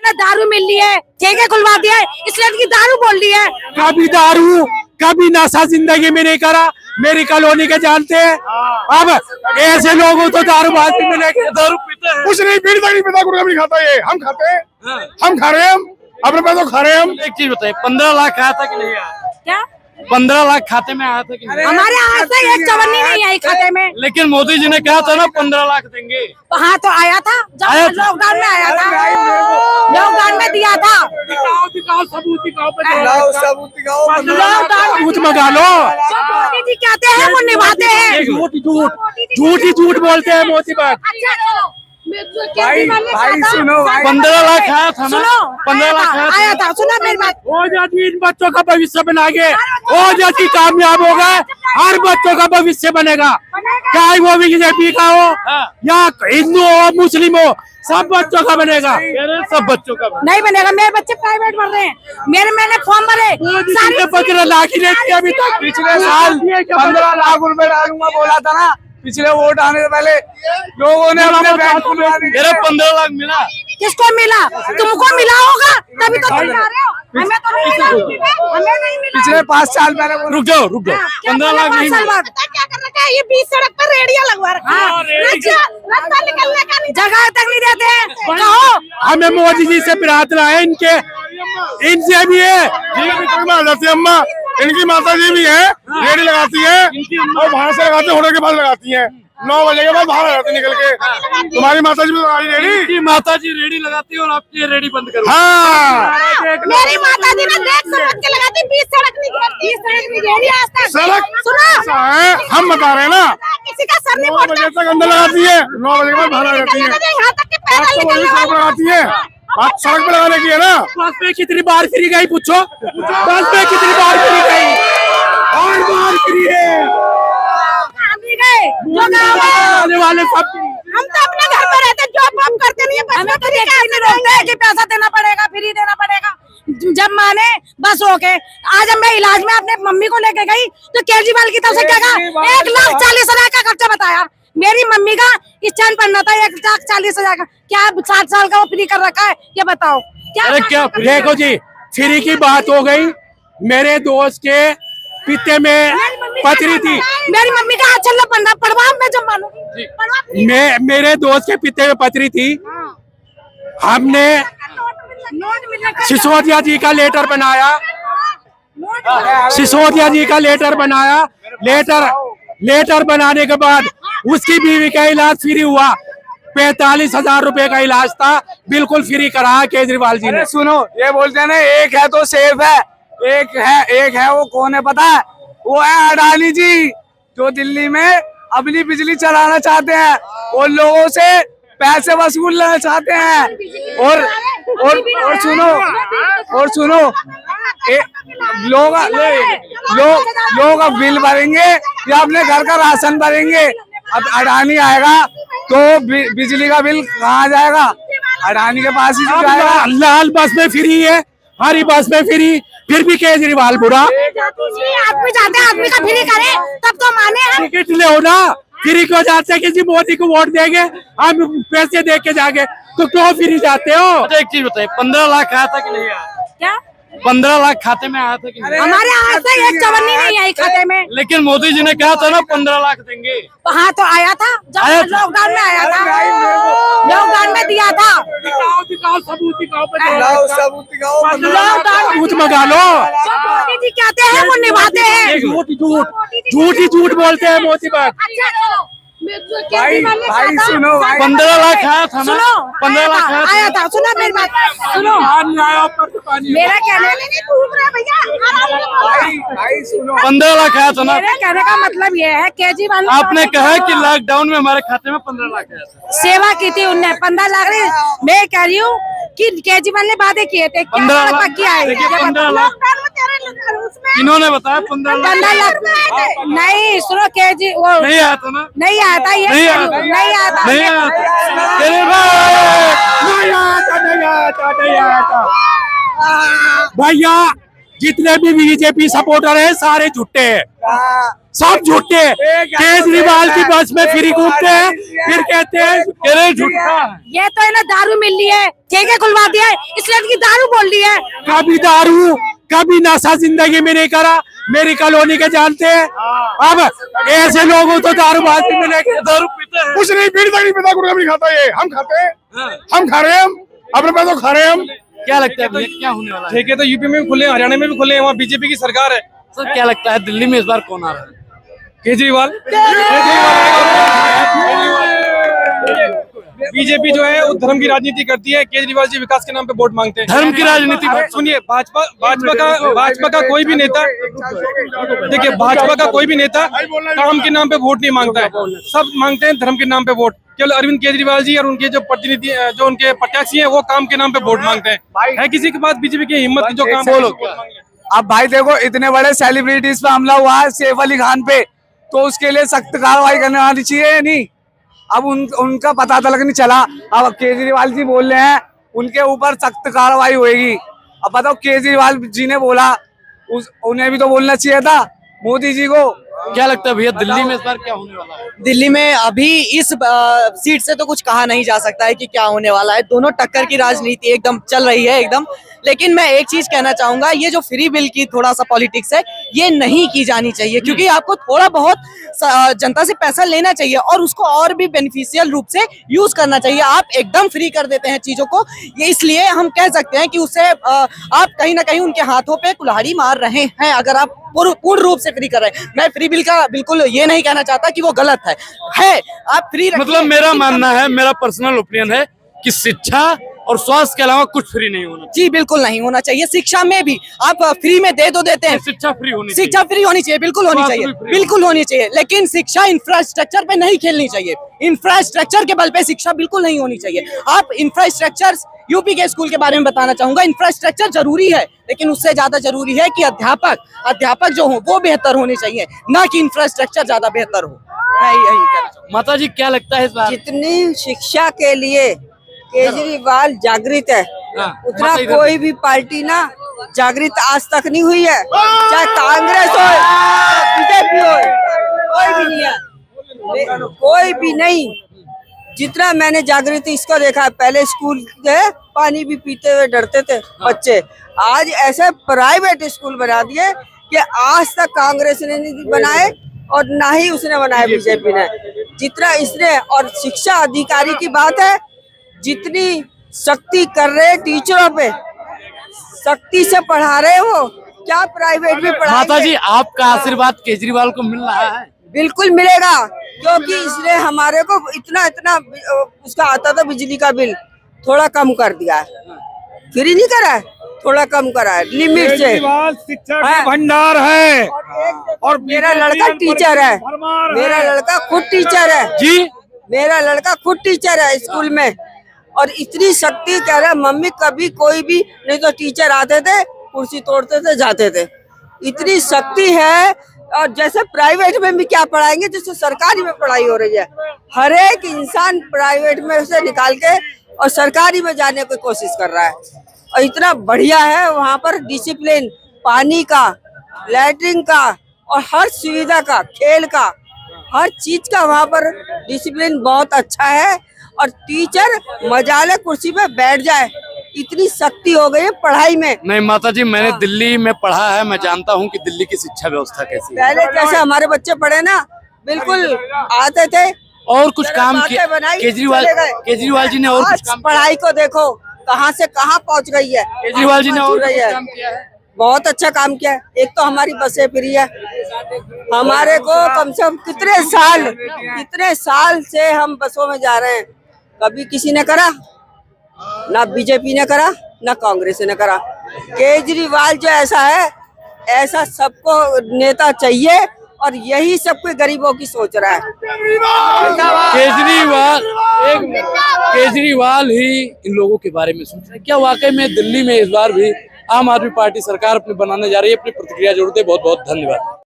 पे दारू मिल रही है, ठेके खुलवा दिया है, इसलिए इनकी दारू बोल रही है। कभी दारू कभी नशा जिंदगी में नहीं करा, मेरी कॉलोनी के जानते हैं। अब ऐसे लोगों तो दारूबाज भी मिलेंगे, दारू पीते हैं। कुछ नहीं, बीड़ी तक नहीं पीता, गुटखा भी नहीं खाता ये। हम खाते हैं, हम खा रहे हैं, हम अपने पैसों खा रहे हैं हम। एक चीज बताइए, 15 लाख आया था कि नहीं आया? क्या 15 लाख खाते में आया था कि नहीं? हमारे यहाँ से एक चवन्नी नहीं आई खाते में। लेकिन मोदी जी ने कहा था ना 15 लाख देंगे। हाँ तो आया था, जब लॉकडाउन में आया था, लॉकडाउन में दिया था। दिखाओ सबूत दिखाओ, लॉकडाउन मंगा लो। जो मोदी जी कहते हैं वो निभाते हैं। झूठ ही झूठ बोलते हैं मोदी बात। अच्छा चलो, भाई सुनो, 15 लाख आया था ना, सुनो 15 लाख आया था, सुनो मेरी बात। हो जाती इन बच्चों का भविष्य बनाएंगे, हो जाती कामयाब हो गए, हर बच्चों का भविष्य बनेगा, चाहे वो भी बीजेपी का हो या हिंदू हो मुस्लिम हो, सब बच्चों का बनेगा, सब बच्चों का नहीं बनेगा। मेरे बच्चे प्राइवेट पढ़ रहे हैं, मैंने फॉर्म भरे, 15 लाख ही नहीं अभी तक। पिछले साल 15 लाख रुपए डालूंगा बोला था ना, पिछले वोट आने से पहले लोगों ने अपने बैंक खुलवा दिए। मेरा 15 लाख मिला। किसको मिला? तुमको मिला होगा, तभी तो तुम जा रहे हो। हमें तो नहीं मिला, हमें नहीं मिला। पिछले 5 साल पहले रुक जाओ 15 लाख नहीं मिला। क्या कर रखा है? ये 20 सड़क पर रेडिया लगवा रखा है, रास्ता निकलने का नहीं, जगह तक नहीं देते हैं। कहो हमें मोदी जी से प्रार्थना है, इनसे भी है। अम्मा, इनकी माता जी भी है, रेडी लगाती है और बाहर से लगाती है, होटल के पास लगाती है, 9 बजे के बाद बाहर आ जाती निकल के। तुम्हारी माता जी भी लगा रही रेडी? माता जी रेडी लगाती है और आपकी रेडी बंद करो। हाँ, मेरी माता जी ने देख समझ के लगाती, 20 सड़क नहीं घेरती, सड़क नहीं घेरी आज तक। सड़क सुनो, ऐसा है, हम बता रहे हैं ना, किसी का सर नहीं 9 बजे फोड़ता। तक अंदर लगाती है, 9 बजे के बाद बाहर आ जाती है। यहाँ तक के पैदल आपको वही निकलने सड़क वाला। लगाती है, बात सड़क पे लगाने की है ना। बस में कितनी बार फ्री गई पूछो, बस में कितनी बार फ्री गई? और बार फ्री है, हम भी गए, जो गाँव में आने वाले सब free। हम तो अपने घर में रहते, जॉब वॉब करते नहीं है, हमें तो नहीं रोकते हैं कि पैसा देना पड़ेगा, फ्री देना पड़ेगा। जब माने बस ओके। आज मैं इलाज में अपने मम्मी को लेके गई तो केजरीवाल की तरफ से क्या कहा, 1,40,000 का खर्चा बताया। मेरी मम्मी का स्टैंड पड़ना था 1,40,000 का, क्या 60 साल का वो फ्री कर रखा है, ये बताओ अरे क्या देखो जी, फ्री की बात हो गई। मेरे दोस्त के पिते में पथरी थी, मेरी मम्मी का हाथ चलना पड़ना पड़वा, मैं जब मानूंगी। मेरे दोस्त के पिते में पथरी थी। हमने सिसोदिया जी का लेटर बनाया, सिसोदिया जी का लेटर बनाया। लेटर बनाने के बाद उसकी बीवी का इलाज फ्री हुआ, 45,000 रुपए का इलाज था, बिल्कुल फ्री कराया केजरीवाल जी ने। सुनो, ये बोलते हैं ना, एक है तो सेफ है, एक है वो कौन है पता है? वो है अडानी जी, जो दिल्ली में अपनी बिजली चलाना चाहते हैं और लोगों से पैसे वसूल लेना चाहते हैं। और सुनो, लोग अब बिल भरेंगे या अपने घर का राशन भरेंगे। अब अडानी आएगा तो बिजली का बिल कहाँ जाएगा? अडानी के पास ही तो जाएगा। लाल बस में फ्री है, हरी बस में फ्री, फिर भी केजरीवाल बुरा। आदमी चाहते हैं आदमी का फ्री करे तब तो माने हम। टिकट ले हो ना, फ्री क्यों जाते हैं? किसी मोदी को वोट देंगे, हम पैसे दे के जाएंगे तो क्यों फ्री जाते हो? एक चीज बताइए, 15 लाख आया था कि नहीं आया? क्या 15 लाख खाते में आया था कि नहीं? हमारे यहाँ से एक चवन्नी नहीं आई खाते में। लेकिन मोदी जी ने कहा था ना 15 लाख देंगे। हाँ तो आया था, जब लॉकडाउन में आया था, लॉकडाउन में दिया था। दिखाओ सबूत दिखाओ, लॉकडाउन सबूत मंगा लो। जो मोदी जी कहते हैं वो निभाते हैं। झूठ ही झूठ बोलते हैं मोदी बात। अच्छा चलो, भाई सुनो, 15 लाख आया था ना, 15 लाख आया था। सुनो मेरी बात, सुनो मेरा कहने भाई सुनो, 15 लाख आया था ना। मेरे कहने का मतलब ये है, केजरीवाल ने आपने कहा कि लॉकडाउन में हमारे खाते में 15 लाख आया था। सेवा की थी उनने, 15 लाख। मैं कह रही हूँ कि केजरीवाल ने वादे किए थे, 15 लाख पक्की आएगी। 15 लाख इन्होंने बताया 15 लाख नहीं, सुनो केजी वो नहीं आया था ना, नहीं आया था, ये नहीं आया था, नहीं आया था, नहीं आया था, तेरे भाई नहीं आया था, नहीं आया था, नहीं आया था। भैया जितने भी बीजेपी सपोर्टर हैं सारे झूठे हैं, सब झूठे। केजरीवाल की बस में फ्री घूमते हैं, फिर कहते हैं अरे झूठा। ये तो इन्हें दारू मिल रही है, ठेके खुलवा दिया है, इसलिए इनकी दारू बोल रही है। कभी दारू कभी नशा जिंदगी में नहीं करा, मेरी कॉलोनी के जानते हैं। अब ऐसे लोगों तो दारूबाज भी मिलेंगे, दारू पीते हैं। कुछ नहीं, बीड़ी तक नहीं पीता, गुटखा भी नहीं खाता। ये हम खाते हैं, हम खा रहे हैं, हम अपने पैसों खा रहे हैं हम। क्या लगता है भैया क्या होने वाला है? ठेके तो यूपी में भी खुले हैं, हरियाणा में भी खुले हैं, वहाँ बीजेपी की सरकार है। सर क्या लगता है दिल्ली में इस बार कौन आ रहा है? केजरीवाल। बीजेपी जो है वो धर्म की राजनीति करती है, केजरीवाल जी विकास के नाम पे वोट मांगते हैं। धर्म की राजनीति? सुनिए, भाजपा का कोई भी नेता, देखिए भाजपा का कोई भी नेता काम के नाम पे वोट नहीं मांगता है, सब मांगते हैं धर्म के नाम पे वोट। केवल अरविंद केजरीवाल जी और उनके जो प्रतिनिधि, जो उनके प्रत्याशी हैं, वो काम के नाम पे वोट मांगते हैं। है किसी के पास बीजेपी की हिम्मत की जो काम बोलो? अब भाई देखो, इतने बड़े सेलिब्रिटीज पे हमला हुआ है, सैफ अली खान पे, तो उसके लिए सख्त कार्रवाई करने वाली चाहिए या नहीं? अब उनका पता तक नहीं चला। अब केजरीवाल जी बोल रहे हैं उनके ऊपर सख्त कार्रवाई होगी। अब बताओ, केजरीवाल जी ने बोला, उन्हें भी तो बोलना चाहिए था मोदी जी को। क्या लगता है भैया दिल्ली में इस बार क्या होने वाला है? दिल्ली में अभी इस सीट से तो कुछ कहा नहीं जा सकता है कि क्या होने वाला है। दोनों टक्कर की राजनीति एकदम चल रही है एकदम। लेकिन मैं एक चीज कहना चाहूंगा, ये जो फ्री बिल की थोड़ा सा पॉलिटिक्स है, ये नहीं की जानी चाहिए, क्योंकि आपको थोड़ा बहुत जनता से पैसा लेना चाहिए और उसको और भी बेनिफिशियल रूप से यूज करना चाहिए। आप एकदम फ्री कर देते हैं चीजों को, ये इसलिए हम कह सकते हैं कि उससे आप कहीं ना कहीं उनके हाथों पे कुल्हाड़ी मार रहे हैं, अगर आप पूर्ण रूप से फ्री कर रहे हैं। मैं फ्री बिल का बिल्कुल ये नहीं कहना चाहता कि वो गलत है आप फ्री मतलब मेरा मानना है, मेरा पर्सनल ओपिनियन है कि शिक्षा और स्वास्थ्य के अलावा कुछ फ्री नहीं होना चाहिए। जी बिल्कुल नहीं होना चाहिए। शिक्षा में भी आप फ्री में दे देते हैं। शिक्षा फ्री होनी चाहिए, शिक्षा फ्री होनी चाहिए, बिल्कुल होनी चाहिए, बिल्कुल होनी चाहिए। लेकिन शिक्षा इंफ्रास्ट्रक्चर पे नहीं खेलनी चाहिए। इंफ्रास्ट्रक्चर के बल पे शिक्षा बिल्कुल नहीं होनी चाहिए। आप इंफ्रास्ट्रक्चर, यूपी के स्कूल के बारे में बताना चाहूंगा, इंफ्रास्ट्रक्चर जरूरी है, लेकिन उससे ज्यादा जरूरी है कि अध्यापक जो हो वो बेहतर होने चाहिए, ना कि इंफ्रास्ट्रक्चर ज्यादा बेहतर हो। मैं यही कहना चाहूंगा। माता जी क्या लगता है इस बार? जितनी शिक्षा के लिए केजरीवाल जागृत है, उतना मतलब कोई भी पार्टी ना जागृत आज तक नहीं हुई है, चाहे कांग्रेस हो बीजेपी हो, कोई भी नहीं है, कोई भी नहीं। जितना मैंने जागृति इसको देखा है, पहले स्कूल गए पानी भी पीते हुए डरते थे बच्चे, आज ऐसे प्राइवेट स्कूल बना दिए कि आज तक कांग्रेस ने नहीं बनाए और ना ही उसने बनाया बीजेपी ने। जितना इसने, और शिक्षा अधिकारी की बात है, जितनी सख्ती कर रहे टीचरों पे, सख्ती से पढ़ा रहे हो, क्या प्राइवेट में पढ़ा? माता जी आपका आशीर्वाद केजरीवाल को मिल रहा है? बिल्कुल मिलेगा, क्योंकि इसने हमारे को इतना उसका आता था बिजली का बिल, थोड़ा कम कर दिया है, फ्री नहीं करा है, थोड़ा कम करा है लिमिट से। शिक्षा का भंडार है और मेरा लड़का टीचर है, मेरा लड़का खुद टीचर है जी, मेरा लड़का खुद टीचर है स्कूल में, और इतनी शक्ति कह रहा है मम्मी, कभी कोई भी नहीं तो टीचर आते थे, कुर्सी तोड़ते थे, जाते थे, इतनी शक्ति है। और जैसे प्राइवेट में भी क्या पढ़ाएंगे, जैसे सरकारी में पढ़ाई हो रही है, हर एक इंसान प्राइवेट में से निकाल के और सरकारी में जाने की कोशिश कर रहा है। और इतना बढ़िया है वहाँ पर डिसिप्लिन, पानी का, लैट्रिन का और हर सुविधा का, खेल का, हर चीज का वहाँ पर डिसिप्लिन बहुत अच्छा है। और टीचर मजाले कुर्सी पे बैठ जाए, इतनी शक्ति हो गई है पढ़ाई में। नहीं माता जी, मैंने दिल्ली में पढ़ा है, मैं जानता हूँ कि दिल्ली की शिक्षा व्यवस्था कैसी है। पहले जैसे हमारे बच्चे पढ़े ना, बिल्कुल आते थे और कुछ काम किया केजरीवाल जी ने, और कुछ काम, पढ़ाई को देखो कहाँ से कहाँ पहुँच गई है केजरीवाल जी ने और रही है, काम किया है, बहुत अच्छा काम किया है। एक तो हमारी बसें फ्री है, हमारे को कम से कम कितने साल से हम बसों में जा रहे हैं, कभी किसी ने करा ना, बीजेपी ने करा ना कांग्रेस ने करा। केजरीवाल जो ऐसा है, ऐसा सबको नेता चाहिए, और यही सब कोई गरीबों की सोच रहा है। केजरीवाल ही इन लोगों के बारे में सोच रहे हैं। क्या वाकई में दिल्ली में इस बार भी आम आदमी पार्टी सरकार अपनी बनाने जा रही है? अपनी प्रतिक्रिया जरूर दें। बहुत बहुत धन्यवाद।